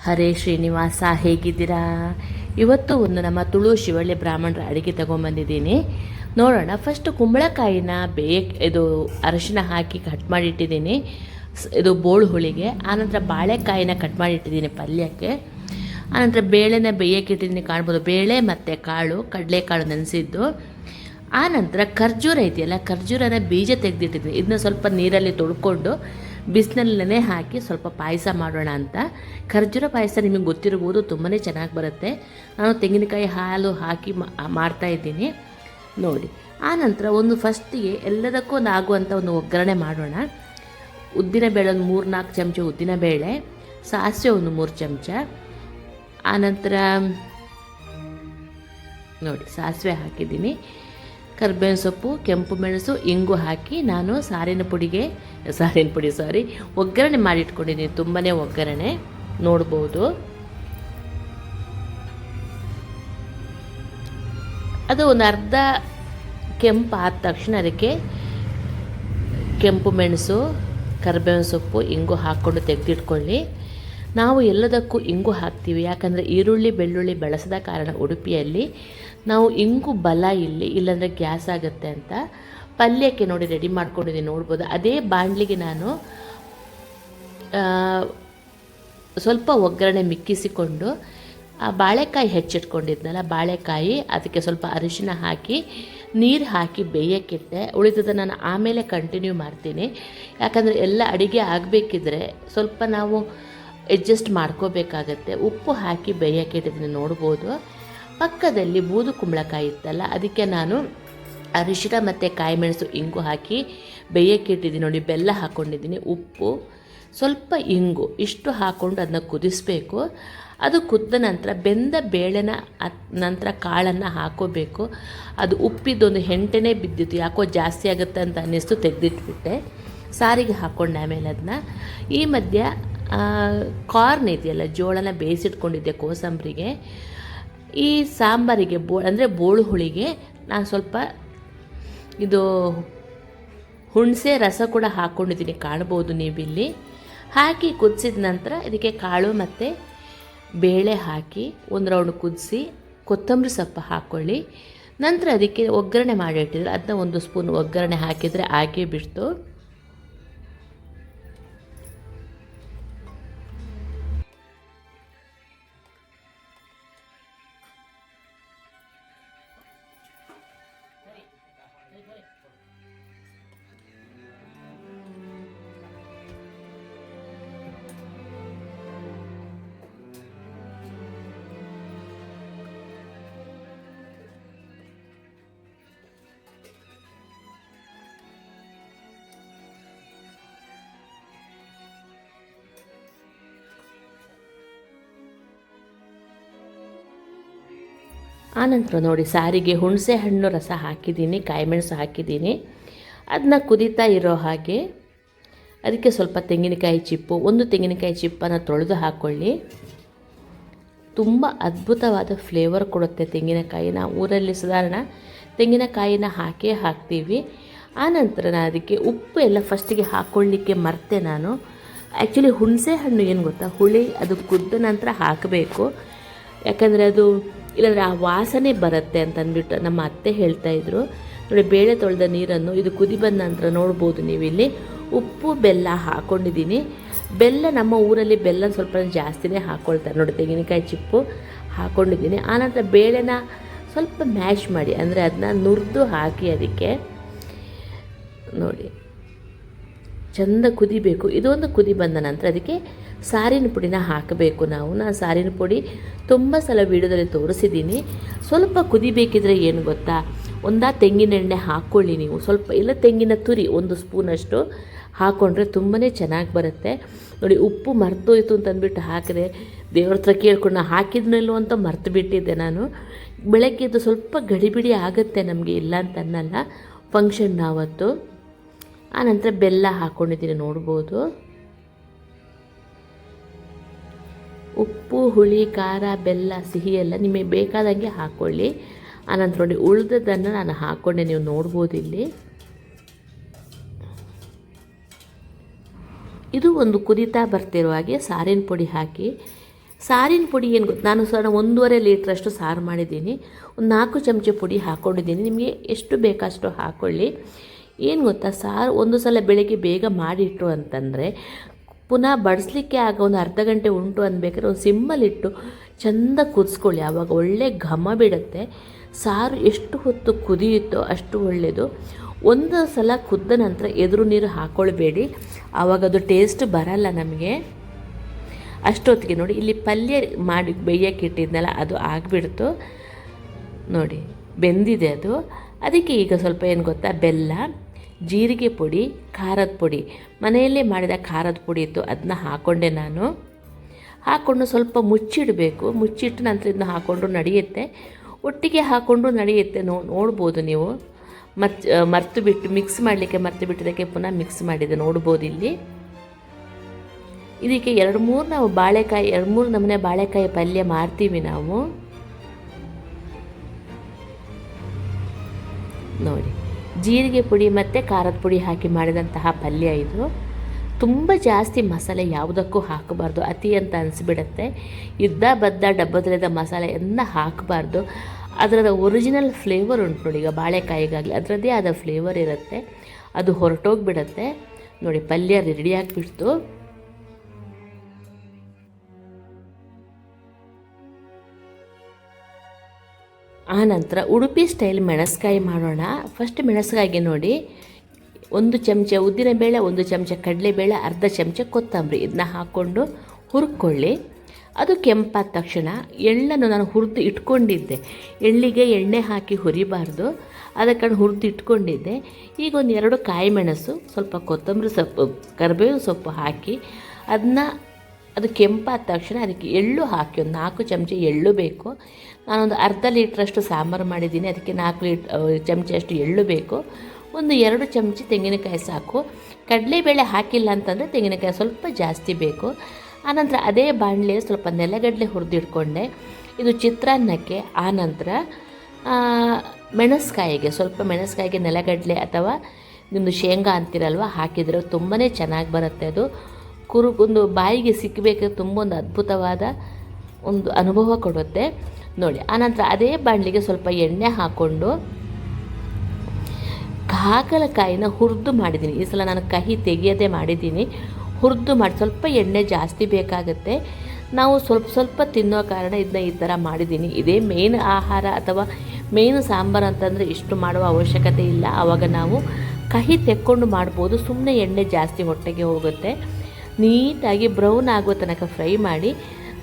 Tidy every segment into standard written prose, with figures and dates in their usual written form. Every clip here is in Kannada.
ಹರೇ ಶ್ರೀನಿವಾಸ, ಹೇಗಿದ್ದೀರಾ? ಇವತ್ತು ಒಂದು ನಮ್ಮ ತುಳು ಶಿವಳ್ಳಿ ಬ್ರಾಹ್ಮಣರ ಅಡುಗೆ ತೊಗೊಂಬಂದಿದ್ದೀನಿ. ನೋಡೋಣ. ಫಸ್ಟು ಕುಂಬಳಕಾಯಿನ ಇದು ಅರಿಶಿನ ಹಾಕಿ ಕಟ್ ಮಾಡಿಟ್ಟಿದ್ದೀನಿ, ಇದು ಬೋಳು ಹುಳಿಗೆ. ಆನಂತರ ಬಾಳೆಕಾಯಿನ ಕಟ್ ಮಾಡಿಟ್ಟಿದ್ದೀನಿ ಪಲ್ಯಕ್ಕೆ. ಆನಂತರ ಬೇಳೆನ ಬೇಯಕ್ಕಿಟ್ಟಿದ್ದೀನಿ, ಕಾಣ್ಬೋದು. ಬೇಳೆ ಮತ್ತು ಕಾಳು, ಕಡಲೆಕಾಳು ನೆನೆಸಿದ್ದು. ಆನಂತರ ಖರ್ಜೂರ ಇದೆಯಲ್ಲ, ಖರ್ಜೂರನ ಬೀಜ ತೆಗೆದಿಟ್ಟಿದ್ದೀನಿ. ಇದನ್ನ ಸ್ವಲ್ಪ ನೀರಲ್ಲಿ ತೊಳ್ಕೊಂಡು ಬಿಸಿನಲ್ಲೇ ಹಾಕಿ ಸ್ವಲ್ಪ ಪಾಯಸ ಮಾಡೋಣ ಅಂತ. ಖರ್ಜೂರ ಪಾಯಸ ನಿಮಗೆ ಗೊತ್ತಿರ್ಬೋದು, ತುಂಬಾ ಚೆನ್ನಾಗಿ ಬರುತ್ತೆ. ನಾನು ತೆಂಗಿನಕಾಯಿ ಹಾಲು ಹಾಕಿ ಮಾಡ್ತಾಯಿದ್ದೀನಿ ನೋಡಿ. ಆನಂತರ ಫಸ್ಟಿಗೆ ಎಲ್ಲದಕ್ಕೂ ಒಂದು ಆಗುವಂಥ ಒಂದು ಒಗ್ಗರಣೆ ಮಾಡೋಣ. ಉದ್ದಿನಬೇಳೆ ಒಂದು 3-4 ಚಮಚ ಉದ್ದಿನಬೇಳೆ, ಸಾಸಿವೆ ಒಂದು 3 ಚಮಚ. ಆನಂತರ ನೋಡಿ, ಸಾಸಿವೆ ಹಾಕಿದ್ದೀನಿ, ಕರಿಬೇವಿನ ಸೊಪ್ಪು, ಕೆಂಪು ಮೆಣಸು, ಇಂಗು ಹಾಕಿ ನಾನು ಒಗ್ಗರಣೆ ಮಾಡಿಟ್ಕೊಂಡಿದ್ದೀನಿ. ತುಂಬಾ ಒಗ್ಗರಣೆ ನೋಡ್ಬೋದು. ಅದು ಒಂದು ಅರ್ಧ ಕೆಂಪು ಆದ ತಕ್ಷಣ ಅದಕ್ಕೆ ಕೆಂಪು ಮೆಣಸು, ಕರಿಬೇವಿನ ಸೊಪ್ಪು, ಇಂಗು ಹಾಕ್ಕೊಂಡು ತೆಗೆದಿಟ್ಕೊಳ್ಳಿ. ನಾವು ಎಲ್ಲದಕ್ಕೂ ಇಂಗು ಹಾಕ್ತೀವಿ, ಯಾಕಂದರೆ ಈರುಳ್ಳಿ ಬೆಳ್ಳುಳ್ಳಿ ಬೆಳೆಸದ ಕಾರಣ ಉಡುಪಿಯಲ್ಲಿ ನಾವು ಇಂಗು ಬಲ ಇಲ್ಲಾಂದರೆ ಗ್ಯಾಸ್ ಆಗುತ್ತೆ ಅಂತ. ಪಲ್ಯಕ್ಕೆ ನೋಡಿ ರೆಡಿ ಮಾಡ್ಕೊಂಡಿದ್ದೀನಿ, ನೋಡ್ಬೋದು. ಅದೇ ಬಾಣಲಿಗೆ ನಾನು ಸ್ವಲ್ಪ ಒಗ್ಗರಣೆ ಮಿಕ್ಕಿಸಿಕೊಂಡು ಆ ಬಾಳೆಕಾಯಿ ಹೆಚ್ಚಿಟ್ಕೊಂಡಿದ್ನಲ್ಲ, ಬಾಳೆಕಾಯಿ ಅದಕ್ಕೆ ಸ್ವಲ್ಪ ಅರಿಶಿನ ಹಾಕಿ ನೀರು ಹಾಕಿ ಬೇಯಕ್ಕಿಟ್ಟೆ. ಉಳಿದದ ನಾನು ಆಮೇಲೆ ಕಂಟಿನ್ಯೂ ಮಾಡ್ತೀನಿ, ಯಾಕಂದರೆ ಎಲ್ಲ ಅಡುಗೆ ಆಗಬೇಕಿದ್ರೆ ಸ್ವಲ್ಪ ನಾವು ಅಡ್ಜಸ್ಟ್ ಮಾಡ್ಕೋಬೇಕಾಗತ್ತೆ. ಉಪ್ಪು ಹಾಕಿ ಬೇಯಕ್ಕಿಟ್ಟಿದ್ದೀನಿ, ನೋಡ್ಬೋದು. ಪಕ್ಕದಲ್ಲಿ ಬೂದು ಕುಂಬಳಕಾಯಿ ಇತ್ತಲ್ಲ, ಅದಕ್ಕೆ ನಾನು ಅರಿಶಿನ ಮತ್ತು ಕಾಯಿ ಮೆಣಸು, ಇಂಗು ಹಾಕಿ ಬೇಯಕ್ಕಿಟ್ಟಿದ್ದೀನಿ ನೋಡಿ. ಬೆಲ್ಲ ಹಾಕ್ಕೊಂಡಿದ್ದೀನಿ, ಉಪ್ಪು, ಸ್ವಲ್ಪ ಇಂಗು, ಇಷ್ಟು ಹಾಕ್ಕೊಂಡು ಅದನ್ನ ಕುದಿಸ್ಬೇಕು. ಅದು ಕುದ್ದ ನಂತರ ಬೆಂದ ಬೇಳೆನ ನಂತರ ಕಾಳನ್ನು ಹಾಕೋಬೇಕು. ಅದು ಉಪ್ಪಿದ್ದೊಂದು ಹೆಂಟೆನೇ ಬಿದ್ದಿತ್ತು, ಯಾಕೋ ಜಾಸ್ತಿ ಆಗುತ್ತೆ ಅಂತ ಅನ್ನಿಸ್ತು, ತೆಗೆದಿಟ್ಬಿಟ್ಟೆ. ಸಾರಿಗೆ ಹಾಕ್ಕೊಂಡೆ ಆಮೇಲೆ ಅದನ್ನ. ಈ ಮಧ್ಯ ಕಾರ್ನ್ ಇದೆಯಲ್ಲ, ಜೋಳನ ಬೇಯಿಸಿಟ್ಕೊಂಡಿದ್ದೆ ಕೋಸಂಬರಿಗೆ. ಈ ಸಾಂಬಾರಿಗೆ ಅಂದರೆ ಬೋಳು ಹುಳಿಗೆ ನಾನು ಸ್ವಲ್ಪ ಇದು ಹುಣಸೆ ರಸ ಕೂಡ ಹಾಕ್ಕೊಂಡಿದ್ದೀನಿ, ಕಾಣ್ಬೋದು ನೀವಿಲ್ಲಿ. ಹಾಕಿ ಕುದಿಸಿದ ನಂತರ ಇದಕ್ಕೆ ಕಾಳು ಮತ್ತು ಬೇಳೆ ಹಾಕಿ ಒಂದು ರೌಂಡ್ ಕುದಿಸಿ ಕೊತ್ತಂಬರಿ ಸೊಪ್ಪು ಹಾಕ್ಕೊಳ್ಳಿ. ನಂತರ ಅದಕ್ಕೆ ಒಗ್ಗರಣೆ ಮಾಡಿಟ್ಟಿದ್ರೆ ಅದನ್ನ 1 ಸ್ಪೂನ್ ಒಗ್ಗರಣೆ ಹಾಕಿದರೆ ಆಗೇ ಬಿಡ್ತು. ಆನಂತರ ನೋಡಿ, ಸಾರಿಗೆ ಹುಣಸೆ ಹಣ್ಣು ರಸ ಹಾಕಿದ್ದೀನಿ, ಕಾಯಿ ಮೆಣಸು ಹಾಕಿದ್ದೀನಿ. ಅದನ್ನ ಕುದೀತಾ ಇರೋ ಹಾಗೆ ಅದಕ್ಕೆ ಸ್ವಲ್ಪ ತೆಂಗಿನಕಾಯಿ ಚಿಪ್ಪು, 1 ತೆಂಗಿನಕಾಯಿ ಚಿಪ್ಪನ್ನು ತೊಳೆದು ಹಾಕ್ಕೊಳ್ಳಿ. ತುಂಬ ಅದ್ಭುತವಾದ ಫ್ಲೇವರ್ ಕೊಡುತ್ತೆ ತೆಂಗಿನಕಾಯಿ. ನಾವು ಊರಲ್ಲಿ ಸಾಧಾರಣ ತೆಂಗಿನಕಾಯಿನ ಹಾಕ್ತೀವಿ. ಆನಂತರ ನಾನು ಅದಕ್ಕೆ ಉಪ್ಪು ಎಲ್ಲ ಫಸ್ಟಿಗೆ ಹಾಕ್ಕೊಳ್ಳಿಕ್ಕೆ ಮರ್ತೆ ನಾನು. ಆ್ಯಕ್ಚುಲಿ ಹುಣಸೆ ಹಣ್ಣು ಏನು ಗೊತ್ತಾ, ಹುಳಿ ಅದು ಕುದ್ದ ನಂತರ ಹಾಕಬೇಕು, ಯಾಕಂದರೆ ಅದು ಇಲ್ಲಾಂದರೆ ಆ ವಾಸನೆ ಬರುತ್ತೆ ಅಂತ ಅಂದ್ಬಿಟ್ಟು ನಮ್ಮ ಅತ್ತೆ ಹೇಳ್ತಾಯಿದ್ರು ನೋಡಿ. ಬೇಳೆ ತೊಳೆದ ನೀರನ್ನು ಇದು ಕುದಿ ಬಂದ ನಂತರ ನೋಡ್ಬೋದು ನೀವಿಲ್ಲಿ ಉಪ್ಪು ಬೆಲ್ಲ ಹಾಕ್ಕೊಂಡಿದ್ದೀನಿ. ಬೆಲ್ಲ ನಮ್ಮ ಊರಲ್ಲಿ ಬೆಲ್ಲ ಸ್ವಲ್ಪ ಜಾಸ್ತಿನೇ ಹಾಕ್ಕೊಳ್ತಾರೆ ನೋಡಿ. ತೆಂಗಿನಕಾಯಿ ಚಿಪ್ಪು ಹಾಕ್ಕೊಂಡಿದ್ದೀನಿ. ಆನಂತರ ಬೇಳೆನ ಸ್ವಲ್ಪ ಮ್ಯಾಶ್ ಮಾಡಿ, ಅಂದರೆ ಅದನ್ನ ನುರಿದು ಹಾಕಿ ಅದಕ್ಕೆ ನೋಡಿ ಚೆಂದ ಕುದಿಬೇಕು. ಇದೊಂದು ಕುದಿ ಬಂದ ನಂತರ ಅದಕ್ಕೆ ಸಾರಿನ ಪುಡಿನ ಹಾಕಬೇಕು ನಾನು ಸಾರಿನ ಪುಡಿ ತುಂಬ ಸಲ ವೀಡಿಯೋದಲ್ಲಿ ತೋರಿಸಿದ್ದೀನಿ. ಸ್ವಲ್ಪ ಕುದಿಬೇಕಿದ್ರೆ ಏನು ಗೊತ್ತಾ, ತೆಂಗಿನ ಎಣ್ಣೆ ಹಾಕ್ಕೊಳ್ಳಿ ನೀವು, ಸ್ವಲ್ಪ ಇಲ್ಲ ತೆಂಗಿನ ತುರಿ 1 ಸ್ಪೂನಷ್ಟು ಹಾಕ್ಕೊಂಡ್ರೆ ತುಂಬಾ ಚೆನ್ನಾಗಿ ಬರುತ್ತೆ ನೋಡಿ. ಉಪ್ಪು ಮರ್ತೋಯ್ತು ಅಂತಂದ್ಬಿಟ್ಟು ಹಾಕಿದೆ, ದೇವ್ರ ಹತ್ರ ಕೇಳ್ಕೊಂಡು ಹಾಕಿದ್ನಲ್ಲೋ ಅಂತ ಮರ್ತು ಬಿಟ್ಟಿದ್ದೆ ನಾನು. ಬೆಳಗ್ಗೆದ್ದು ಸ್ವಲ್ಪ ಗಡಿಬಿಡಿ ಆಗುತ್ತೆ ನಮಗೆ, ಇಲ್ಲ ಅಂತ ಅನ್ನಲ್ಲ, ಫಂಕ್ಷನ್ ಆವತ್ತು. ಆನಂತರ ಬೆಲ್ಲ ಹಾಕ್ಕೊಂಡಿದ್ದೀನಿ, ನೋಡ್ಬೋದು. ಉಪ್ಪು, ಹುಳಿ, ಖಾರ, ಬೆಲ್ಲ, ಸಿಹಿ ಎಲ್ಲ ನಿಮಗೆ ಬೇಕಾದಂಗೆ ಹಾಕ್ಕೊಳ್ಳಿ. ಆನಂತರ ನೋಡಿ ಉಳಿದದನ್ನು ನಾನು ಹಾಕ್ಕೊಂಡೆ, ನೀವು ನೋಡ್ಬೋದು ಇಲ್ಲಿ. ಇದು ಒಂದು ಕುದೀತಾ ಬರ್ತಿರೋ ಹಾಗೆ ಸಾರಿನ ಪುಡಿ ಹಾಕಿ ಸಾರಿನ ಪುಡಿ ಏನು ಗೊತ್ತು, ನಾನು 1.5 ಲೀಟ್ರಷ್ಟು ಸಾರು ಮಾಡಿದ್ದೀನಿ. ಒಂದು 4 ಚಮಚ ಪುಡಿ ಹಾಕ್ಕೊಂಡಿದ್ದೀನಿ. ನಿಮಗೆ ಎಷ್ಟು ಬೇಕಷ್ಟು ಹಾಕ್ಕೊಳ್ಳಿ. ಏನು ಗೊತ್ತಾ, ಸಾರು ಒಂದು ಸಲ ಬೆಳಗ್ಗೆ ಬೇಗ ಮಾಡಿಟ್ರು ಅಂತಂದರೆ ಪುನಃ ಬಡಿಸ್ಲಿಕ್ಕೆ ಆಗ ಒಂದು ಅರ್ಧ ಗಂಟೆ ಉಂಟು ಅನ್ಬೇಕಾದ್ರೆ ಒಂದು ಸಿಮ್ಮಲ್ಲಿಟ್ಟು ಚೆಂದ ಕುದಿಸ್ಕೊಳ್ಳಿ. ಆವಾಗ ಒಳ್ಳೆ ಘಮ ಬಿಡುತ್ತೆ. ಸಾರು ಎಷ್ಟು ಹೊತ್ತು ಕುದಿಯುತ್ತೋ ಅಷ್ಟು ಒಳ್ಳೆಯದು. ಒಂದು ಸಲ ಕುದ್ದ ನಂತರ ಎದುರು ನೀರು ಹಾಕ್ಕೊಳ್ಬೇಡಿ, ಆವಾಗ ಅದು ಟೇಸ್ಟ್ ಬರಲ್ಲ ನಮಗೆ. ಅಷ್ಟೊತ್ತಿಗೆ ನೋಡಿ, ಇಲ್ಲಿ ಪಲ್ಯ ಮಾಡಿ ಬೇಯಕ್ಕೆ ಇಟ್ಟಿದ್ನಲ್ಲ ಅದು ಆಗಿಬಿಡ್ತು ನೋಡಿ, ಬೆಂದಿದೆ ಅದು. ಅದಕ್ಕೆ ಈಗ ಸ್ವಲ್ಪ ಏನು ಗೊತ್ತಾ, ಬೆಲ್ಲ, ಜೀರಿಗೆ ಪುಡಿ, ಖಾರದ ಪುಡಿ, ಮನೆಯಲ್ಲೇ ಮಾಡಿದ ಖಾರದ ಪುಡಿ ಇತ್ತು, ಅದನ್ನ ಹಾಕ್ಕೊಂಡೆ ನಾನು. ಹಾಕ್ಕೊಂಡು ಸ್ವಲ್ಪ ಮುಚ್ಚಿಡಬೇಕು. ಮುಚ್ಚಿಟ್ಟು ನಂತರ ಇದನ್ನ ಹಾಕ್ಕೊಂಡ್ರು ನಡೆಯುತ್ತೆ, ಒಟ್ಟಿಗೆ ಹಾಕ್ಕೊಂಡು ನಡೆಯುತ್ತೆ. ನೋಡ್ಬೋದು ನೀವು. ಮರ್ತು ಬಿಟ್ಟು ಮಿಕ್ಸ್ ಮಾಡಲಿಕ್ಕೆ ಮರ್ತು ಬಿಟ್ಟಿದ್ದಕ್ಕೆ ಪುನಃ ಮಿಕ್ಸ್ ಮಾಡಿದೆ, ನೋಡ್ಬೋದು ಇಲ್ಲಿ. ಇದಕ್ಕೆ 2-3 ನಾವು ಬಾಳೆಕಾಯಿ 2-3 ನಮೂನೆ ಬಾಳೆಕಾಯಿ ಪಲ್ಯ ಮಾಡ್ತೀವಿ ನಾವು ನೋಡಿ. ಜೀರಿಗೆ ಪುಡಿ ಮತ್ತು ಖಾರದ ಪುಡಿ ಹಾಕಿ ಮಾಡಿದಂತಹ ಪಲ್ಯ ಇದು. ತುಂಬ ಜಾಸ್ತಿ ಮಸಾಲೆ ಯಾವುದಕ್ಕೂ ಹಾಕಬಾರ್ದು, ಅತಿ ಅಂತ ಅನಿಸ್ಬಿಡತ್ತೆ. ಬದ್ದ ಡಬ್ಬದಲ್ಲಿದ್ದ ಮಸಾಲೆ ಎಲ್ಲ ಹಾಕಬಾರ್ದು. ಅದರ ಒರಿಜಿನಲ್ ಫ್ಲೇವರ್ ಉಂಟು ನೋಡಿ, ಈಗ ಬಾಳೆಕಾಯಿಗಾಗಲಿ ಅದರದ್ದೇ ಆದ ಫ್ಲೇವರ್ ಇರುತ್ತೆ, ಅದು ಹೊರಟೋಗಿಬಿಡತ್ತೆ ನೋಡಿ. ಪಲ್ಯ ರೆಡಿ ಆಗಿಬಿಡ್ತು. ಆನಂತರ ಉಡುಪಿ ಸ್ಟೈಲ್ ಮೆಣಸ್ಕಾಯಿ ಮಾಡೋಣ. ಫಸ್ಟ್ ಮೆಣಸ್ಕಾಯಿಗೆ ನೋಡಿ, 1 ಚಮಚ ಉದ್ದಿನಬೇಳೆ, 1 ಚಮಚ ಕಡಲೆಬೇಳೆ, ಅರ್ಧ ಚಮಚ ಕೊತ್ತಂಬರಿ, ಇದನ್ನ ಹಾಕ್ಕೊಂಡು ಹುರ್ಕೊಳ್ಳಿ. ಅದು ಕೆಂಪಾದ ತಕ್ಷಣ ಎಳ್ಳನ್ನು ನಾನು ಹುರಿದು ಇಟ್ಕೊಂಡಿದ್ದೆ. ಎಳ್ಳಿಗೆ ಎಣ್ಣೆ ಹಾಕಿ ಹುರಿಬಾರ್ದು, ಅದಕ್ಕೆ ಹುರಿದು ಇಟ್ಕೊಂಡಿದ್ದೆ. ಈಗ 2 ಕಾಯಿ ಮೆಣಸು, ಸ್ವಲ್ಪ ಕೊತ್ತಂಬರಿ ಸೊಪ್ಪು, ಕರಿಬೇವು ಸೊಪ್ಪು ಹಾಕಿ ಅದು ಕೆಂಪಾದ ತಕ್ಷಣ ಅದಕ್ಕೆ ಎಳ್ಳು ಹಾಕಿ, ಒಂದು 4 ಚಮಚ ಎಳ್ಳು ಬೇಕು. ನಾನೊಂದು ಅರ್ಧ ಲೀಟ್ರಷ್ಟು ಸಾಂಬಾರು ಮಾಡಿದ್ದೀನಿ, ಅದಕ್ಕೆ 4 ಚಮಚಷ್ಟು ಎಳ್ಳು ಬೇಕು. 1-2 ಚಮಚ ತೆಂಗಿನಕಾಯಿ ಸಾಕು. ಕಡಲೆಬೇಳೆ ಹಾಕಿಲ್ಲ ಅಂತಂದರೆ ತೆಂಗಿನಕಾಯಿ ಸ್ವಲ್ಪ ಜಾಸ್ತಿ ಬೇಕು. ಆನಂತರ ಅದೇ ಬಾಣಲೆ ಸ್ವಲ್ಪ ನೆಲಗಡಲೆ ಹುರಿದಿಟ್ಕೊಂಡೆ, ಇದು ಚಿತ್ರಾನ್ನಕ್ಕೆ. ಆನಂತರ ಮೆಣಸ್ಕಾಯಿಗೆ, ಸ್ವಲ್ಪ ಮೆಣಸ್ಕಾಯಿಗೆ ನೆಲಗಡಲೆ ಅಥವಾ ನಿಮ್ಮದು ಶೇಂಗಾ ಅಂತಿರಲ್ವ ಹಾಕಿದರೆ ತುಂಬಾ ಚೆನ್ನಾಗಿ ಬರುತ್ತೆ. ಅದು ಒಂದು ಬಾಯಿಗೆ ಸಿಕ್ಕಬೇಕು, ತುಂಬ ಒಂದು ಅದ್ಭುತವಾದ ಒಂದು ಅನುಭವ ಕೊಡುತ್ತೆ ನೋಡಿ. ಆನಂತರ ಅದೇ ಬಾಣಲಿಗೆ ಸ್ವಲ್ಪ ಎಣ್ಣೆ ಹಾಕ್ಕೊಂಡು ಹಾಗಲಕಾಯಿನ ಹುರಿದು ಮಾಡಿದ್ದೀನಿ. ಈ ಸಲ ನಾನು ಕಹಿ ತೆಗೆಯದೇ ಮಾಡಿದ್ದೀನಿ, ಹುರಿದು ಮಾಡಿ. ಸ್ವಲ್ಪ ಎಣ್ಣೆ ಜಾಸ್ತಿ ಬೇಕಾಗುತ್ತೆ, ನಾವು ಸ್ವಲ್ಪ ತಿನ್ನೋ ಕಾರಣ ಇದನ್ನ ಈ ಥರ ಮಾಡಿದ್ದೀನಿ. ಇದೇ ಮೇನ್ ಆಹಾರ ಅಥವಾ ಮೇನ್ ಸಾಂಬಾರು ಅಂತಂದರೆ ಇಷ್ಟು ಮಾಡುವ ಅವಶ್ಯಕತೆ ಇಲ್ಲ. ಆವಾಗ ನಾವು ಕಹಿ ತೆಕ್ಕೊಂಡು ಮಾಡ್ಬೋದು, ಸುಮ್ಮನೆ ಎಣ್ಣೆ ಜಾಸ್ತಿ ಹೊಟ್ಟೆಗೆ ಹೋಗುತ್ತೆ. ನೀಟಾಗಿ ಬ್ರೌನ್ ಆಗೋ ತನಕ ಫ್ರೈ ಮಾಡಿ.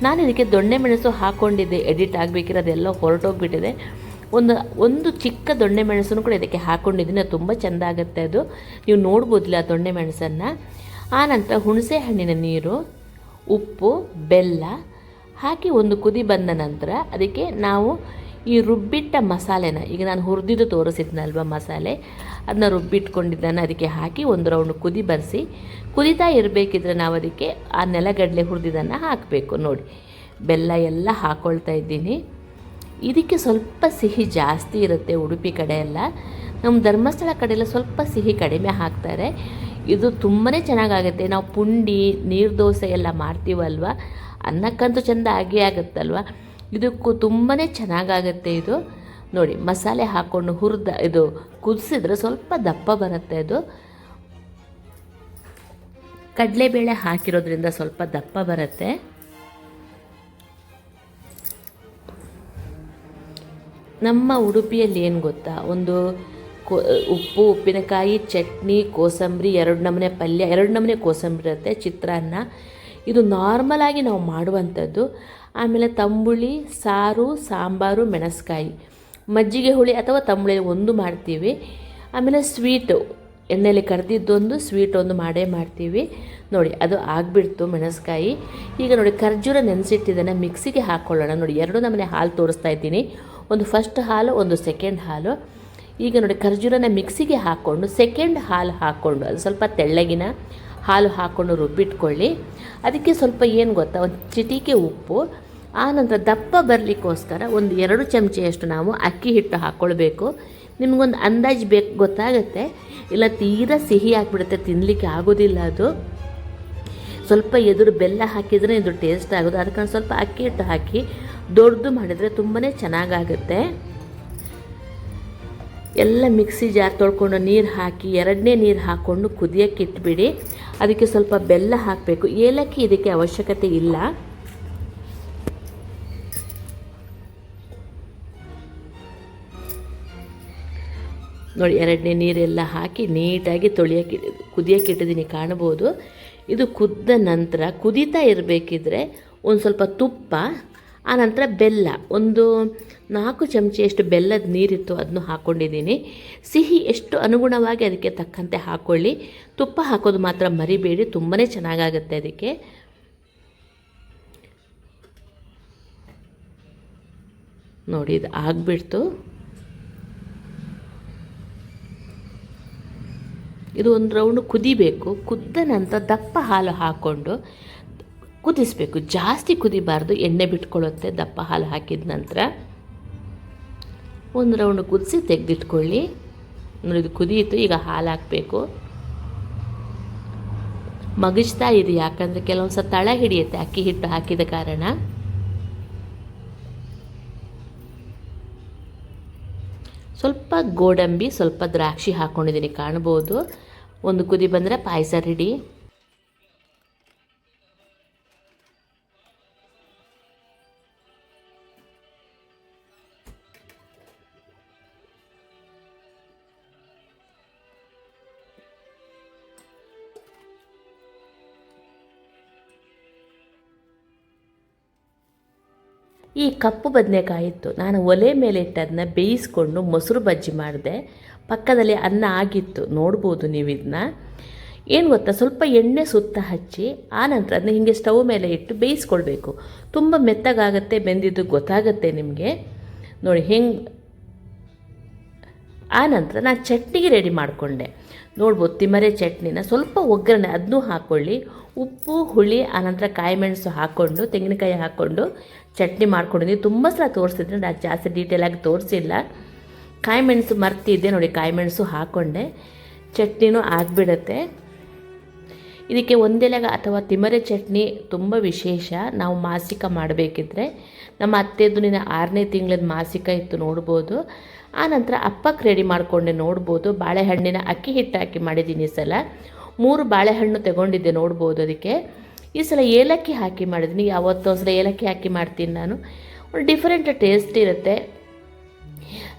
ನಾನು ಇದಕ್ಕೆ ದೊಣ್ಣೆ ಮೆಣಸು ಹಾಕ್ಕೊಂಡಿದ್ದೆ, ಎಡಿಟ್ ಆಗಬೇಕಿರೋದೆಲ್ಲ ಹೊರಟೋಗ್ಬಿಟ್ಟಿದೆ. ಒಂದು ಚಿಕ್ಕ ದೊಣ್ಣೆ ಮೆಣಸನ್ನು ಕೂಡ ಇದಕ್ಕೆ ಹಾಕ್ಕೊಂಡಿದ್ದೀನಿ, ಅದು ತುಂಬ ಚೆಂದ ಆಗುತ್ತೆ. ಅದು ನೀವು ನೋಡ್ಬೋದಿಲ್ಲ ಆ ದೊಣ್ಣೆ ಮೆಣಸನ್ನು. ಆನಂತರ ಹುಣಸೆ ಹಣ್ಣಿನ ನೀರು, ಉಪ್ಪು, ಬೆಲ್ಲ ಹಾಕಿ ಒಂದು ಕುದಿ ಬಂದ ನಂತರ ಅದಕ್ಕೆ ನಾವು ಈ ರುಬ್ಬಿಟ್ಟ ಮಸಾಲೆನ, ಈಗ ನಾನು ಹುರಿದಿದ್ದು ತೋರಿಸಿದ್ನಲ್ವ ಮಸಾಲೆ, ಅದನ್ನ ರುಬ್ಬಿಟ್ಕೊಂಡಿದ್ದನ್ನು ಅದಕ್ಕೆ ಹಾಕಿ 1 ರೌಂಡ್ ಕುದಿ ಬರೆಸಿ. ಕುದಿತಾ ಇರಬೇಕಿದ್ರೆ ನಾವು ಅದಕ್ಕೆ ಆ ನೆಲಗಡಲೆ ಹುರಿದಿದ್ದನ್ನು ಹಾಕಬೇಕು ನೋಡಿ. ಬೆಲ್ಲ ಎಲ್ಲ ಹಾಕ್ಕೊಳ್ತಾ ಇದ್ದೀನಿ. ಇದಕ್ಕೆ ಸ್ವಲ್ಪ ಸಿಹಿ ಜಾಸ್ತಿ ಇರುತ್ತೆ ಉಡುಪಿ ಕಡೆ ಎಲ್ಲ. ನಮ್ಮ ಧರ್ಮಸ್ಥಳ ಕಡೆಯೆಲ್ಲ ಸ್ವಲ್ಪ ಸಿಹಿ ಕಡಿಮೆ ಹಾಕ್ತಾರೆ. ಇದು ತುಂಬಾ ಚೆನ್ನಾಗಾಗುತ್ತೆ. ನಾವು ಪುಂಡಿ, ನೀರು ದೋಸೆ ಎಲ್ಲ ಮಾಡ್ತೀವಲ್ವ, ಅನ್ನಕ್ಕಂತೂ ಚೆಂದ ಆಗೇ ಆಗುತ್ತಲ್ವ, ಇದಕ್ಕೂ ತುಂಬಾ ಚೆನ್ನಾಗಾಗುತ್ತೆ ಇದು ನೋಡಿ. ಮಸಾಲೆ ಹಾಕ್ಕೊಂಡು ಇದು ಕುದಿಸಿದ್ರೆ ಸ್ವಲ್ಪ ದಪ್ಪ ಬರುತ್ತೆ. ಅದು ಕಡಲೆಬೇಳೆ ಹಾಕಿರೋದ್ರಿಂದ ಸ್ವಲ್ಪ ದಪ್ಪ ಬರುತ್ತೆ. ನಮ್ಮ ಉಡುಪಿಯಲ್ಲಿ ಏನು ಗೊತ್ತಾ, ಒಂದು ಉಪ್ಪು, ಉಪ್ಪಿನಕಾಯಿ, ಚಟ್ನಿ, ಕೋಸಂಬರಿ, 2 ನಮೂನೆ ಪಲ್ಯ, 2 ನಮೂನೆ ಕೋಸಂಬರಿ ಇರುತ್ತೆ, ಚಿತ್ರಾನ್ನ, ಇದು ನಾರ್ಮಲಾಗಿ ನಾವು ಮಾಡುವಂಥದ್ದು. ಆಮೇಲೆ ತಂಬುಳಿ, ಸಾರು, ಸಾಂಬಾರು, ಮೆಣಸ್ಕಾಯಿ, ಮಜ್ಜಿಗೆ ಹುಳಿ ಅಥವಾ ತಂಬುಳಿ ಒಂದು ಮಾಡ್ತೀವಿ. ಆಮೇಲೆ ಸ್ವೀಟು, ಎಣ್ಣೆಯಲ್ಲಿ ಕರೆದಿದ್ದೊಂದು, ಸ್ವೀಟ್ ಒಂದು ಮಾಡೇ ಮಾಡ್ತೀವಿ ನೋಡಿ. ಅದು ಆಗಿಬಿಡ್ತು ಮೆಣಸ್ಕಾಯಿ. ಈಗ ನೋಡಿ, ಖರ್ಜೂರ ನೆನೆಸಿಟ್ಟಿದ್ದನ್ನು ಮಿಕ್ಸಿಗೆ ಹಾಕ್ಕೊಳ್ಳೋಣ ನೋಡಿ. 2 ನಮೂನೆ ಹಾಲು ತೋರಿಸ್ತಾ ಇದ್ದೀನಿ, ಒಂದು ಫಸ್ಟ್ ಹಾಲು, ಒಂದು ಸೆಕೆಂಡ್ ಹಾಲು. ಈಗ ನೋಡಿ, ಖರ್ಜೂರನ ಮಿಕ್ಸಿಗೆ ಹಾಕ್ಕೊಂಡು ಸೆಕೆಂಡ್ ಹಾಲು ಹಾಕ್ಕೊಂಡು, ಅದು ಸ್ವಲ್ಪ ತೆಳ್ಳಗಿನ ಹಾಲು ಹಾಕ್ಕೊಂಡು ರುಬ್ಬಿಟ್ಕೊಳ್ಳಿ. ಅದಕ್ಕೆ ಸ್ವಲ್ಪ ಏನು ಗೊತ್ತಾ, ಒಂದು ಚಿಟಿಕೆ ಉಪ್ಪು, ಆನಂತರ ದಪ್ಪ ಬರಲಿಕ್ಕೋಸ್ಕರ 1-2 ಚಮಚೆಯಷ್ಟು ನಾವು ಅಕ್ಕಿ ಹಿಟ್ಟು ಹಾಕ್ಕೊಳ್ಬೇಕು. ನಿಮಗೊಂದು ಅಂದಾಜು ಗೊತ್ತಾಗುತ್ತೆ, ಇಲ್ಲ ತೀರಾ ಸಿಹಿ ಆಗಿಬಿಡುತ್ತೆ, ತಿನ್ನಲಿಕ್ಕೆ ಆಗೋದಿಲ್ಲ ಅದು. ಸ್ವಲ್ಪ ಎದುರು ಬೆಲ್ಲ ಹಾಕಿದರೆ ಇದು ಟೇಸ್ಟ್ ಆಗೋದು. ಅದಕ್ಕೆ ಸ್ವಲ್ಪ ಅಕ್ಕಿ ಹಿಟ್ಟು ಹಾಕಿ ದೊಡ್ಡದು ಮಾಡಿದರೆ ತುಂಬಾ ಚೆನ್ನಾಗಾಗುತ್ತೆ. ಎಲ್ಲ ಮಿಕ್ಸಿ ಜಾರ್ ತೊಳ್ಕೊಂಡು ನೀರು ಹಾಕಿ ಎರಡನೇ ನೀರು ಹಾಕ್ಕೊಂಡು ಕುದಿಯೋಕ್ಕೆ ಇಟ್ಬಿಡಿ. ಅದಕ್ಕೆ ಸ್ವಲ್ಪ ಬೆಲ್ಲ ಹಾಕಬೇಕು. ಏಲಕ್ಕಿ ಇದಕ್ಕೆ ಅವಶ್ಯಕತೆ ಇಲ್ಲ. ನೋಡಿ, ಎರಡನೇ ನೀರೆಲ್ಲ ಹಾಕಿ ನೀಟಾಗಿ ಕುದಿಯೋಕ್ಕೆ ಇಟ್ಟಿದ್ದೀನಿ, ಕಾಣ್ಬೋದು. ಇದು ಕುದ್ದ ನಂತರ ಕುದೀತಾ ಇರಬೇಕಿದ್ರೆ ಒಂದು ಸ್ವಲ್ಪ ತುಪ್ಪ, ಆನಂತರ ಬೆಲ್ಲ, ಒಂದು 4 ಚಮಚೆಯಷ್ಟು ಬೆಲ್ಲದ ನೀರಿತ್ತು, ಅದನ್ನು ಹಾಕ್ಕೊಂಡಿದ್ದೀನಿ. ಸಿಹಿ ಎಷ್ಟು ಅನುಗುಣವಾಗಿ ಅದಕ್ಕೆ ತಕ್ಕಂತೆ ಹಾಕ್ಕೊಳ್ಳಿ. ತುಪ್ಪ ಹಾಕೋದು ಮಾತ್ರ ಮರಿಬೇಡಿ, ತುಂಬಾ ಚೆನ್ನಾಗಾಗುತ್ತೆ ಅದಕ್ಕೆ. ನೋಡಿ, ಇದು ಆಗಿಬಿಡ್ತು. ಇದು ಒಂದು ರೌಂಡು ಕುದಿಬೇಕು. ಕುದ್ದ ನಂತರ ದಪ್ಪ ಹಾಲು ಹಾಕ್ಕೊಂಡು ಕುದಿಸಬೇಕು. ಜಾಸ್ತಿ ಕುದಿಬಾರ್ದು, ಎಣ್ಣೆ ಬಿಟ್ಕೊಳ್ಳುತ್ತೆ ದಪ್ಪ ಹಾಲು ಹಾಕಿದ ನಂತರ. ಒಂದು ರೌಂಡು ಕುದಿಸಿ ತೆಗೆದಿಟ್ಕೊಳ್ಳಿ. ನೋಡಿ, ಇದು ಕುದಿಯಿತು. ಈಗ ಹಾಲು ಹಾಕಬೇಕು. ಮಗಜ್ತಾ ಇದೆ, ಯಾಕಂದರೆ ಕೆಲವೊಂದು ಸಲ ತಳ ಹಿಡಿಯುತ್ತೆ ಅಕ್ಕಿ ಹಿಟ್ಟು ಹಾಕಿದ ಕಾರಣ. ಸ್ವಲ್ಪ ಗೋಡಂಬಿ, ಸ್ವಲ್ಪ ದ್ರಾಕ್ಷಿ ಹಾಕ್ಕೊಂಡಿದ್ದೀನಿ, ಕಾಣ್ಬೋದು. ಒಂದು ಕುದಿ ಬಂದರೆ ಪಾಯಸ ರೆಡಿ. ಈ ಕಪ್ಪು ಬದನೆಕಾಯಿ ಇತ್ತು, ನಾನು ಒಲೆ ಮೇಲೆ ಇಟ್ಟು ಅದನ್ನ ಬೇಯಿಸ್ಕೊಂಡು ಮೊಸರು ಬಜ್ಜಿ ಮಾಡಿದೆ. ಪಕ್ಕದಲ್ಲಿ ಅನ್ನ ಆಗಿತ್ತು, ನೋಡ್ಬೋದು ನೀವು ಇದನ್ನ. ಏನು ಗೊತ್ತಾ, ಸ್ವಲ್ಪ ಎಣ್ಣೆ ಸುತ್ತ ಹಚ್ಚಿ ಆನಂತರ ಅದನ್ನ ಹೀಗೆ ಸ್ಟವ್ ಮೇಲೆ ಇಟ್ಟು ಬೇಯಿಸ್ಕೊಳ್ಬೇಕು. ತುಂಬ ಮೆತ್ತಗಾಗತ್ತೆ, ಬೆಂದಿದ್ದು ಗೊತ್ತಾಗುತ್ತೆ ನಿಮಗೆ. ನೋಡಿ ಹೆಂಗೆ. ಆನಂತರ ನಾನು ಚಟ್ನಿಗೆ ರೆಡಿ ಮಾಡಿಕೊಂಡೆ, ನೋಡ್ಬೋದು. ತಿಮರೆ ಚಟ್ನಿನ ಸ್ವಲ್ಪ ಒಗ್ಗರಣೆ ಅದನ್ನೂ ಹಾಕ್ಕೊಳ್ಳಿ. ಉಪ್ಪು, ಹುಳಿ, ಆನಂತರ ಕಾಯಿ ಮೆಣಸು ಹಾಕ್ಕೊಂಡು, ತೆಂಗಿನಕಾಯಿ ಹಾಕ್ಕೊಂಡು ಚಟ್ನಿ ಮಾಡ್ಕೊಂಡಿದ್ದೀನಿ. ತುಂಬ ಸಲ ತೋರಿಸಿದ್ರೆ ನಾನು ಜಾಸ್ತಿ ಡೀಟೇಲಾಗಿ ತೋರಿಸಿಲ್ಲ. ಕಾಯಿ ಮೆಣಸು ಮರ್ತಿದ್ದೆ, ನೋಡಿ ಕಾಯಿ ಮೆಣಸು ಹಾಕ್ಕೊಂಡೆ. ಚಟ್ನಿನೂ ಆಗಿಬಿಡುತ್ತೆ. ಇದಕ್ಕೆ ಒಂದೆಲೆಗ ಅಥವಾ ತಿಮರೆ ಚಟ್ನಿ ತುಂಬ ವಿಶೇಷ. ನಾವು ಮಾಸಿಕ ಮಾಡಬೇಕಿದ್ರೆ, ನಮ್ಮ ಅತ್ತೆದು ನಿನ್ನ 6ನೇ ತಿಂಗಳದ ಮಾಸಿಕ ಇತ್ತು, ನೋಡ್ಬೋದು. ಆನಂತರ ಅಪ್ಪಕ್ಕೆ ರೆಡಿ ಮಾಡಿಕೊಂಡೆ, ನೋಡ್ಬೋದು. ಬಾಳೆಹಣ್ಣಿನ ಅಕ್ಕಿ ಹಿಟ್ಟು ಹಾಕಿ ಮಾಡಿದ್ದೀನಿ. ಈ ಸಲ 3 ಬಾಳೆಹಣ್ಣು ತಗೊಂಡಿದ್ದೆ, ನೋಡ್ಬೋದು. ಅದಕ್ಕೆ ಈ ಸಲ ಏಲಕ್ಕಿ ಹಾಕಿ ಮಾಡಿದ್ದೀನಿ. ಯಾವತ್ತೊಂದು ಸಲ ಏಲಕ್ಕಿ ಹಾಕಿ ಮಾಡ್ತೀನಿ ನಾನು. ಒಂದು ಡಿಫ್ರೆಂಟ್ ಟೇಸ್ಟ್ ಇರುತ್ತೆ.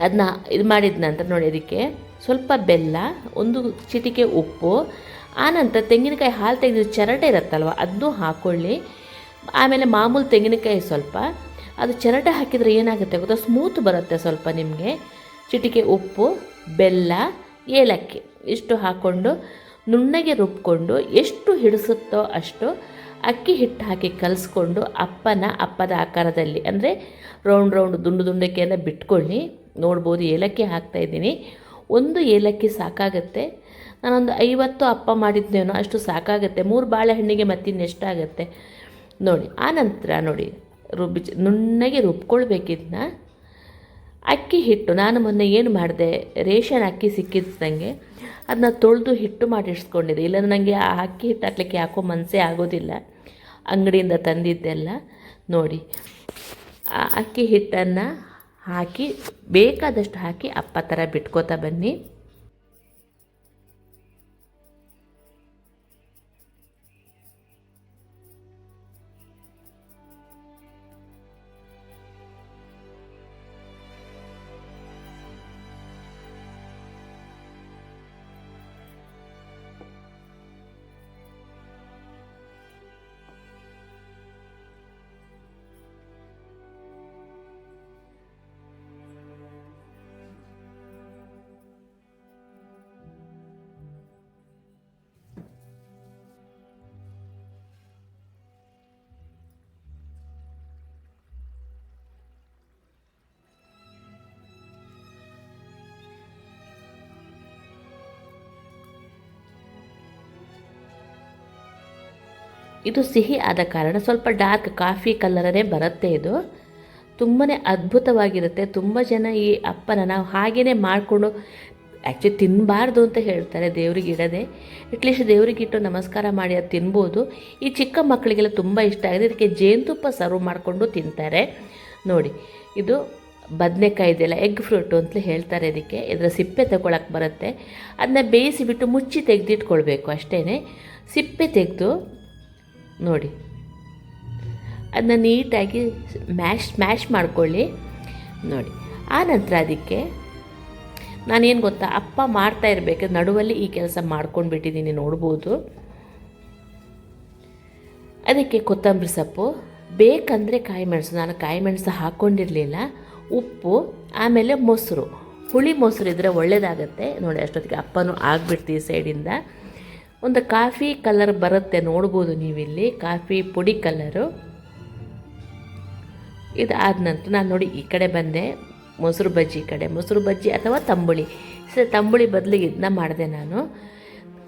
ಅದನ್ನ ಇದು ಮಾಡಿದ ನಂತರ ನೋಡಿ, ಅದಕ್ಕೆ ಸ್ವಲ್ಪ ಬೆಲ್ಲ, ಒಂದು ಚಿಟಿಕೆ ಉಪ್ಪು, ಆನಂತರ ತೆಂಗಿನಕಾಯಿ ಹಾಲು ತೆಗೆದು ಚರಟೆ ಇರುತ್ತಲ್ವ ಅದನ್ನೂ ಹಾಕ್ಕೊಳ್ಳಿ. ಆಮೇಲೆ ಮಾಮೂಲು ತೆಂಗಿನಕಾಯಿ ಸ್ವಲ್ಪ, ಅದು ಚರಟೆ ಹಾಕಿದರೆ ಏನಾಗುತ್ತೆ ಗೊತ್ತಾ, ಸ್ಮೂತ್ ಬರುತ್ತೆ ಸ್ವಲ್ಪ ನಿಮಗೆ. ಚಿಟಿಕೆ ಉಪ್ಪು, ಬೆಲ್ಲ, ಏಲಕ್ಕಿ ಇಷ್ಟು ಹಾಕ್ಕೊಂಡು ನುಣ್ಣಗೆ ರುಬ್ಕೊಂಡು ಎಷ್ಟು ಹಿಡಿಸುತ್ತೋ ಅಷ್ಟು ಅಕ್ಕಿ ಹಿಟ್ಟು ಹಾಕಿ ಕಲಿಸ್ಕೊಂಡು ಅಪ್ಪದ ಆಕಾರದಲ್ಲಿ, ಅಂದರೆ ರೌಂಡ್ ದುಂಡಕ್ಕೆಲ್ಲ ಬಿಟ್ಕೊಳ್ಳಿ. ನೋಡ್ಬೋದು, ಏಲಕ್ಕಿ ಹಾಕ್ತಾಯಿದ್ದೀನಿ. ಒಂದು ಏಲಕ್ಕಿ ಸಾಕಾಗುತ್ತೆ. ನಾನೊಂದು 50 ಅಪ್ಪ ಮಾಡಿದ್ನೇನೋ ಅಷ್ಟು ಸಾಕಾಗುತ್ತೆ. 3 ಬಾಳೆಹಣ್ಣಿಗೆ ಮತ್ತಿನ್ನೆಷ್ಟಾಗುತ್ತೆ ನೋಡಿ. ಆನಂತರ ನೋಡಿ, ನುಣ್ಣಗೆ ರುಬ್ಕೊಳ್ಬೇಕಿದ್ನ. ಅಕ್ಕಿ ಹಿಟ್ಟು ನಾನು ಮೊನ್ನೆ ಏನು ಮಾಡಿದೆ, ರೇಷನ್ ಅಕ್ಕಿ ಸಿಕ್ಕಿದ್ದಂಗೆ ಅದನ್ನ ತೊಳೆದು ಹಿಟ್ಟು ಮಾಡಿ ಇಟ್ಸ್ಕೊಂಡಿದ್ದೆ. ಇಲ್ಲಾಂದ್ರೆ ನನಗೆ ಆ ಅಕ್ಕಿ ಹಿಟ್ಟು ಹಾಕ್ಲಿಕ್ಕೆ ಯಾಕೋ ಮನಸ್ಸೇ ಆಗೋದಿಲ್ಲ, ಅಂಗಡಿಯಿಂದ ತಂದಿದ್ದೆಲ್ಲ. ನೋಡಿ, ಆ ಅಕ್ಕಿ ಹಿಟ್ಟನ್ನು ಹಾಕಿ ಬೇಕಾದಷ್ಟು ಹಾಕಿ ಅಪ್ಪ ಥರ ಬಿಟ್ಕೋತಾ ಬನ್ನಿ. ಇದು ಸಿಹಿ ಆದ ಕಾರಣ ಸ್ವಲ್ಪ ಡಾರ್ಕ್ ಕಾಫಿ ಕಲರೇ ಬರುತ್ತೆ. ಇದು ತುಂಬಾ ಅದ್ಭುತವಾಗಿರುತ್ತೆ. ತುಂಬ ಜನ ಈ ಅಪ್ಪನ ನಾವು ಹಾಗೇ ಮಾಡಿಕೊಂಡು ಆ್ಯಕ್ಚುಲಿ ತಿನ್ನಬಾರ್ದು ಅಂತ ಹೇಳ್ತಾರೆ, ದೇವ್ರಿಗೆ ಇಡದೆ. ಅಟ್ಲೀಸ್ಟ್ ದೇವ್ರಿಗೆ ಇಟ್ಟು ನಮಸ್ಕಾರ ಮಾಡಿ ಅದು ತಿನ್ಬೋದು. ಈ ಚಿಕ್ಕ ಮಕ್ಕಳಿಗೆಲ್ಲ ತುಂಬ ಇಷ್ಟ ಆಗಿದೆ. ಇದಕ್ಕೆ ಜೇನುತುಪ್ಪ ಸರ್ವ್ ಮಾಡಿಕೊಂಡು ತಿಂತಾರೆ. ನೋಡಿ, ಇದು ಬದನೆಕಾಯಿ ಇದೆಯಲ್ಲ, ಎಗ್ ಫ್ರೂಟು ಅಂತಲೇ ಹೇಳ್ತಾರೆ ಇದಕ್ಕೆ. ಇದರ ಸಿಪ್ಪೆ ತಗೊಳಕ್ಕೆ ಬರುತ್ತೆ. ಅದನ್ನ ಬೇಯಿಸಿಬಿಟ್ಟು ಮುಚ್ಚಿ ತೆಗೆದಿಟ್ಕೊಳ್ಬೇಕು ಅಷ್ಟೇ. ಸಿಪ್ಪೆ ತೆಗೆದು ನೋಡಿ, ಅದನ್ನ ನೀಟಾಗಿ ಸ್ಮ್ಯಾಶ್ ಮಾಡ್ಕೊಳ್ಳಿ. ನೋಡಿ, ಆನಂತರ ಅದಕ್ಕೆ ನಾನೇನು ಗೊತ್ತಾ, ಅಪ್ಪ ಮಾಡ್ತಾ ಇರಬೇಕು ನಡುವಲ್ಲಿ ಈ ಕೆಲಸ ಮಾಡ್ಕೊಂಡು ಬಿಟ್ಟಿದ್ದೀನಿ, ನೋಡ್ಬೋದು. ಅದಕ್ಕೆ ಕೊತ್ತಂಬರಿ ಸೊಪ್ಪು, ಬೇಕಂದರೆ ಕಾಯಿ ಮೆಣಸು, ನಾನು ಕಾಯಿ ಮೆಣಸು ಹಾಕ್ಕೊಂಡಿರಲಿಲ್ಲ, ಉಪ್ಪು, ಆಮೇಲೆ ಮೊಸರು, ಹುಳಿ ಮೊಸರು ಇದ್ದರೆ ಒಳ್ಳೆಯದಾಗತ್ತೆ. ನೋಡಿ, ಅಷ್ಟೊತ್ತಿಗೆ ಅಪ್ಪನೂ ಆಗಿಬಿಡ್ತೀವಿ ಸೈಡಿಂದ. ಒಂದು ಕಾಫಿ ಕಲರ್ ಬರುತ್ತೆ, ನೋಡ್ಬೋದು ನೀವಿಲ್ಲಿ, ಕಾಫಿ ಪುಡಿ ಕಲರು. ಇದಾದ ನಂತರ ನಾನು ನೋಡಿ ಈ ಕಡೆ ಬಂದೆ, ಮೊಸರು ಬಜ್ಜಿ ಕಡೆ. ಮೊಸರು ಬಜ್ಜಿ ಅಥವಾ ತಂಬುಳಿ, ತಂಬುಳಿ ಬದಲಿಗೆ ಇದನ್ನ ಮಾಡಿದೆ ನಾನು.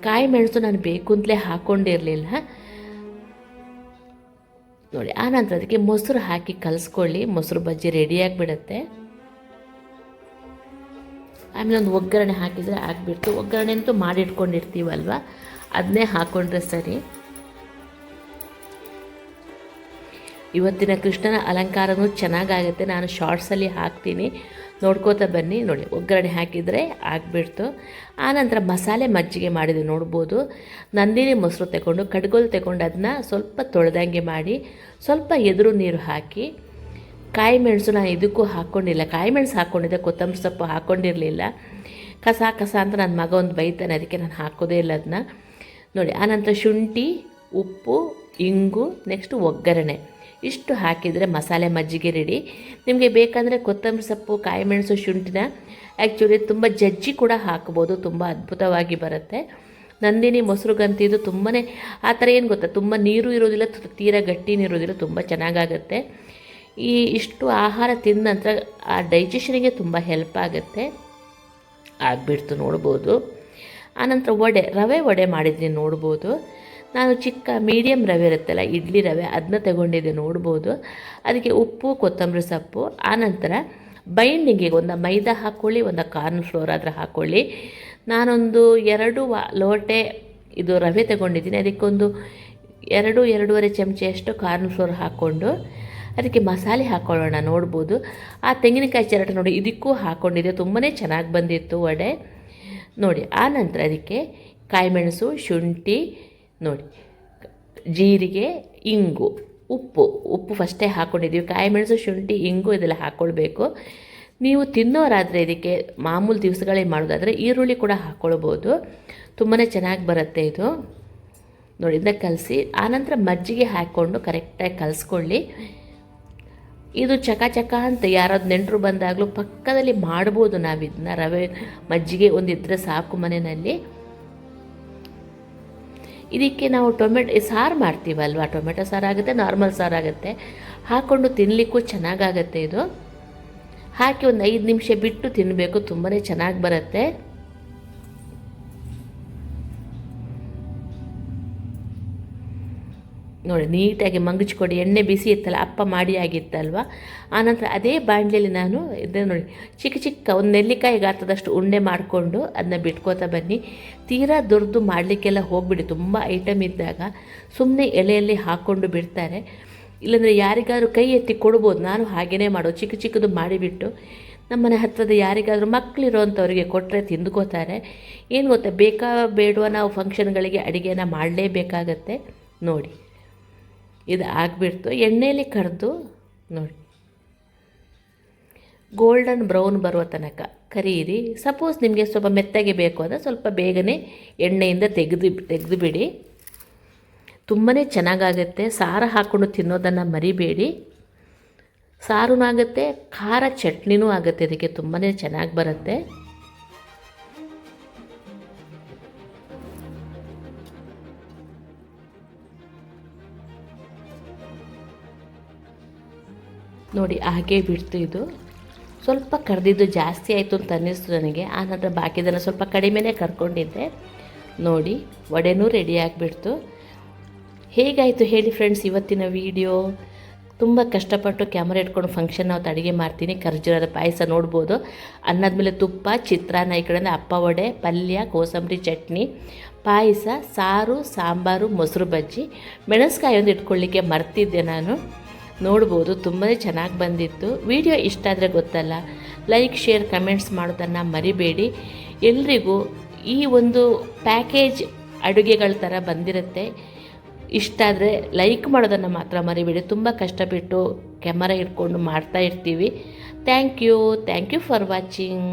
ಕಾಯಿ ಮೆಣಸು ನಾನು ಬೇಕು ಅಂತಲೇ ಹಾಕ್ಕೊಂಡಿರಲಿಲ್ಲ. ನೋಡಿ, ಆನಂತರ ಅದಕ್ಕೆ ಮೊಸರು ಹಾಕಿ ಕಲಿಸ್ಕೊಳ್ಳಿ. ಮೊಸರು ಬಜ್ಜಿ ರೆಡಿಯಾಗಿಬಿಡುತ್ತೆ. ಆಮೇಲೆ ಒಂದು ಒಗ್ಗರಣೆ ಹಾಕಿದರೆ ಆಗಿಬಿಡ್ತು. ಒಗ್ಗರಣೆ ಅಂತೂ ಮಾಡಿಟ್ಕೊಂಡಿರ್ತೀವಲ್ವ, ಅದನ್ನೇ ಹಾಕ್ಕೊಂಡ್ರೆ ಸರಿ. ಇವತ್ತಿನ ಕೃಷ್ಣನ ಅಲಂಕಾರನೂ ಚೆನ್ನಾಗಾಗುತ್ತೆ. ನಾನು ಶಾರ್ಟ್ಸಲ್ಲಿ ಹಾಕ್ತೀನಿ, ನೋಡ್ಕೋತಾ ಬನ್ನಿ. ನೋಡಿ, ಒಗ್ಗರಣೆ ಹಾಕಿದರೆ ಆಗಿಬಿಡ್ತು. ಆನಂತರ ಮಸಾಲೆ ಮಜ್ಜಿಗೆ ಮಾಡಿದೆ, ನೋಡ್ಬೋದು. ನಂದಿನಿ ಮೊಸರು ತಗೊಂಡು, ಕಡ್ಗೋಲು ತಗೊಂಡು ಅದನ್ನ ಸ್ವಲ್ಪ ತೊಳೆದಂಗೆ ಮಾಡಿ, ಸ್ವಲ್ಪ ಎದುರು ನೀರು ಹಾಕಿ, ಕಾಯಿ ಮೆಣಸು ನಾನು ಇದಕ್ಕೂ ಹಾಕ್ಕೊಂಡಿಲ್ಲ, ಕಾಯಿ ಮೆಣಸು ಹಾಕ್ಕೊಂಡಿದ್ದೆ, ಕೊತ್ತಂಬರಿ ಸೊಪ್ಪು ಹಾಕ್ಕೊಂಡಿರಲಿಲ್ಲ. ಕಸ ಅಂತ ನನ್ನ ಮಗ ಒಂದು ಬೈತಾನೆ, ಅದಕ್ಕೆ ನಾನು ಹಾಕೋದೇ ಇಲ್ಲ ಅದನ್ನ. ನೋಡಿ, ಆನಂತರ ಶುಂಠಿ, ಉಪ್ಪು, ಇಂಗು, ನೆಕ್ಸ್ಟು ಒಗ್ಗರಣೆ, ಇಷ್ಟು ಹಾಕಿದರೆ ಮಸಾಲೆ ಮಜ್ಜಿಗೆ ರೆಡಿ. ನಿಮಗೆ ಬೇಕಂದರೆ ಕೊತ್ತಂಬರಿ ಸೊಪ್ಪು, ಕಾಯಿ ಮೆಣಸು, ಶುಂಠಿನ ಆ್ಯಕ್ಚುಲಿ ತುಂಬ ಜಜ್ಜಿ ಕೂಡ ಹಾಕ್ಬೋದು, ತುಂಬ ಅದ್ಭುತವಾಗಿ ಬರುತ್ತೆ. ನಂದಿನಿ ಮೊಸರುಗಂತಿದ್ದು ತುಂಬಾ ಆ ಥರ ಏನು ಗೊತ್ತಾ, ತುಂಬ ನೀರು ಇರೋದಿಲ್ಲ, ತೀರಾ ಗಟ್ಟಿನೂ ಇರೋದಿಲ್ಲ, ತುಂಬ ಚೆನ್ನಾಗಾಗುತ್ತೆ. ಇಷ್ಟು ಆಹಾರ ತಿಂದ ನಂತರ ಆ ಡೈಜೆಷನಿಗೆ ತುಂಬ ಹೆಲ್ಪ್ ಆಗುತ್ತೆ. ಆಗಿಬಿಡ್ತು, ನೋಡ್ಬೋದು. ಆನಂತರ ರವೆ ವಡೆ ಮಾಡಿದ್ದೀನಿ, ನೋಡ್ಬೋದು. ನಾನು ಚಿಕ್ಕ ಮೀಡಿಯಮ್ ರವೆ ಇರುತ್ತಲ್ಲ, ಇಡ್ಲಿ ರವೆ, ಅದನ್ನ ತಗೊಂಡಿದ್ದೆ, ನೋಡ್ಬೋದು. ಅದಕ್ಕೆ ಉಪ್ಪು, ಕೊತ್ತಂಬರಿ ಸೊಪ್ಪು, ಆನಂತರ ಬೈಂಡಿಂಗಿಗೆ ಒಂದು ಮೈದಾ ಹಾಕ್ಕೊಳ್ಳಿ, ಒಂದು ಕಾರ್ನ್ ಫ್ಲೋರ್ ಆದ್ರೆ ಹಾಕ್ಕೊಳ್ಳಿ. ನಾನೊಂದು 2 ಲೋಟೆ ಇದು ರವೆ ತಗೊಂಡಿದ್ದೀನಿ. ಅದಕ್ಕೊಂದು 2-2.5 ಚಮಚೆಯಷ್ಟು ಕಾರ್ನ್ ಫ್ಲೋರ್ ಹಾಕ್ಕೊಂಡು ಅದಕ್ಕೆ ಮಸಾಲೆ ಹಾಕ್ಕೊಳ್ಳೋಣ, ನೋಡ್ಬೋದು. ಆ ತೆಂಗಿನಕಾಯಿ ಚಿರಟ ನೋಡಿ, ಇದಕ್ಕೂ ಹಾಕ್ಕೊಂಡಿದ್ದೆ, ತುಂಬಾ ಚೆನ್ನಾಗಿ ಬಂದಿತ್ತು ವಡೆ. ನೋಡಿ, ಆನಂತರ ಅದಕ್ಕೆ ಕಾಯಿ ಮೆಣಸು, ಶುಂಠಿ, ನೋಡಿ, ಜೀರಿಗೆ, ಇಂಗು, ಉಪ್ಪು ಫಸ್ಟೇ ಹಾಕ್ಕೊಂಡಿದ್ದೀವಿ. ಕಾಯಿ ಮೆಣಸು, ಶುಂಠಿ, ಇಂಗು ಇದೆಲ್ಲ ಹಾಕ್ಕೊಳ್ಬೇಕು. ನೀವು ತಿನ್ನೋರಾದರೆ ಇದಕ್ಕೆ ಮಾಮೂಲು ದಿವಸಗಳೇ ಮಾಡೋದಾದರೆ ಈರುಳ್ಳಿ ಕೂಡ ಹಾಕ್ಕೊಳ್ಬೋದು, ತುಂಬಾ ಚೆನ್ನಾಗಿ ಬರುತ್ತೆ ಇದು. ನೋಡಿ, ಇದನ್ನ ಕಲಸಿ ಆನಂತರ ಮಜ್ಜಿಗೆ ಹಾಕ್ಕೊಂಡು ಕರೆಕ್ಟಾಗಿ ಕಲಿಸ್ಕೊಳ್ಳಿ. ಇದು ಚಕ ಅಂತ ಯಾರಾದ್ರು ನೆಂಟರು ಬಂದಾಗಲೂ ಪಕ್ಕದಲ್ಲಿ ಮಾಡ್ಬೋದು ನಾವು ಇದನ್ನ. ರವೆ ಮಜ್ಜಿಗೆ ಒಂದಿದ್ರೆ ಸಾಕು ಮನೆಯಲ್ಲಿ. ಇದಕ್ಕೆ ನಾವು ಸಾರು ಮಾಡ್ತೀವಲ್ವ, ಟೊಮೆಟೊ ಸಾರು ಆಗುತ್ತೆ, ನಾರ್ಮಲ್ ಸಾರು ಆಗುತ್ತೆ, ಹಾಕ್ಕೊಂಡು ತಿನ್ನಲಿಕ್ಕೂ ಚೆನ್ನಾಗಾಗತ್ತೆ. ಇದು ಹಾಕಿ ಒಂದು 5 ನಿಮಿಷ ಬಿಟ್ಟು ತಿನ್ನಬೇಕು, ತುಂಬಾ ಚೆನ್ನಾಗಿ ಬರುತ್ತೆ. ನೋಡಿ, ನೀಟಾಗಿ ಮಂಗಿಸ್ಕೊಡಿ. ಎಣ್ಣೆ ಬಿಸಿ ಇತ್ತಲ್ಲ, ಅಪ್ಪ ಮಾಡಿ ಆಗಿತ್ತಲ್ವ. ಆನಂತರ ಅದೇ ಬಾಣಲೆಯಲ್ಲಿ ನಾನು ಇದನ್ನು ನೋಡಿ, ಚಿಕ್ಕ ಒಂದು ನೆಲ್ಲಿಕಾಯಿ ಗಾತ್ರದಷ್ಟು ಉಂಡೆ ಮಾಡಿಕೊಂಡು ಅದನ್ನ ಬಿಟ್ಕೋತಾ ಬನ್ನಿ. ತೀರಾ ದೊಡ್ಡದು ಮಾಡಲಿಕ್ಕೆಲ್ಲ ಹೋಗ್ಬಿಡಿ. ತುಂಬ ಐಟಮ್ ಇದ್ದಾಗ ಸುಮ್ಮನೆ ಎಲೆಯಲ್ಲಿ ಹಾಕ್ಕೊಂಡು ಬಿಡ್ತಾರೆ. ಇಲ್ಲಾಂದರೆ ಯಾರಿಗಾದ್ರೂ ಕೈ ಎತ್ತಿ ಕೊಡ್ಬೋದು. ನಾನು ಹಾಗೇ ಮಾಡೋದು, ಚಿಕ್ಕದು ಮಾಡಿಬಿಟ್ಟು ನಮ್ಮನೆ ಹತ್ತಿರದ ಯಾರಿಗಾದ್ರೂ ಮಕ್ಕಳಿರೋವಂಥವ್ರಿಗೆ ಕೊಟ್ಟರೆ ತಿಂದ್ಕೋತಾರೆ. ಏನು ಗೊತ್ತಾ, ಬೇಕಾ ಬೇಡವಾ, ನಾವು ಫಂಕ್ಷನ್ಗಳಿಗೆ ಅಡುಗೆನ ಮಾಡಲೇಬೇಕಾಗತ್ತೆ. ನೋಡಿ, ಇದು ಆಗಿಬಿಡ್ತು. ಎಣ್ಣೆಯಲ್ಲಿ ಕರೆದು ನೋಡಿ, ಗೋಲ್ಡನ್ ಬ್ರೌನ್ ಬರುವ ತನಕ ಕರೀರಿ. ಸಪೋಸ್ ನಿಮಗೆ ಸ್ವಲ್ಪ ಮೆತ್ತಗೆ ಬೇಕು ಅಂದರೆ ಸ್ವಲ್ಪ ಬೇಗನೆ ಎಣ್ಣೆಯಿಂದ ತೆಗೆದು ಬಿಡಿ. ತುಂಬಾ ಚೆನ್ನಾಗಾಗುತ್ತೆ. ಸಾರು ಹಾಕ್ಕೊಂಡು ತಿನ್ನೋದನ್ನು ಮರಿಬೇಡಿ. ಸಾರೂ ಆಗುತ್ತೆ, ಖಾರ ಚಟ್ನಿನೂ ಆಗುತ್ತೆ. ಇದಕ್ಕೆ ತುಂಬಾ ಚೆನ್ನಾಗಿ ಬರುತ್ತೆ. ನೋಡಿ, ಹಾಗೇ ಬಿಡ್ತು. ಇದು ಸ್ವಲ್ಪ ಕರೆದಿದ್ದು ಜಾಸ್ತಿ ಆಯಿತು ಅಂತ ಅನ್ನಿಸ್ತು ನನಗೆ. ಆನಂತರ ಬಾಕಿದನ್ನು ಸ್ವಲ್ಪ ಕಡಿಮೆನೇ ಕರ್ಕೊಂಡಿದ್ದೆ. ನೋಡಿ, ವಡೆನೂ ರೆಡಿ ಆಗಿಬಿಡ್ತು. ಹೇಗಾಯಿತು ಹೇಳಿ ಫ್ರೆಂಡ್ಸ್ ಇವತ್ತಿನ ವಿಡಿಯೋ? ತುಂಬ ಕಷ್ಟಪಟ್ಟು ಕ್ಯಾಮ್ರಾ ಇಟ್ಕೊಂಡು ಫಂಕ್ಷನ್ ಅವತ್ತು ಅಡುಗೆ ಮಾಡ್ತೀನಿ. ಖರ್ಜೂರದ ಪಾಯಸ ನೋಡ್ಬೋದು. ಅನ್ನದ ಮೇಲೆ ತುಪ್ಪ, ಚಿತ್ರಾನ್ನ, ಈ ಕಡೆಯಿಂದ ಅಪ್ಪ ವಡೆ, ಪಲ್ಯ, ಕೋಸಂಬರಿ ಚಟ್ನಿ, ಪಾಯಸ, ಸಾರು, ಸಾಂಬಾರು, ಮೊಸರು ಬಜ್ಜಿ, ಮೆಣಸ್ಕಾಯಿ ಒಂದು ಇಟ್ಕೊಳ್ಳಿಕ್ಕೆ ಮರ್ತಿದ್ದೆ ನಾನು. ನೋಡ್ಬೋದು ತುಂಬಾ ಚೆನ್ನಾಗಿ ಬಂದಿತ್ತು. ವಿಡಿಯೋ ಇಷ್ಟ ಆದರೆ ಗೊತ್ತಲ್ಲ, ಲೈಕ್, ಶೇರ್, ಕಮೆಂಟ್ಸ್ ಮಾಡೋದನ್ನು ಮರಿಬೇಡಿ. ಎಲ್ರಿಗೂ ಈ ಒಂದು ಪ್ಯಾಕೇಜ್ ಅಡುಗೆಗಳ ಥರ ಬಂದಿರುತ್ತೆ. ಇಷ್ಟ ಆದರೆ ಲೈಕ್ ಮಾಡೋದನ್ನು ಮಾತ್ರ ಮರಿಬೇಡಿ. ತುಂಬ ಕಷ್ಟಪಟ್ಟು ಕ್ಯಾಮರಾ ಇಟ್ಕೊಂಡು ಮಾಡ್ತಾ ಇರ್ತೀವಿ. Thank you for watching.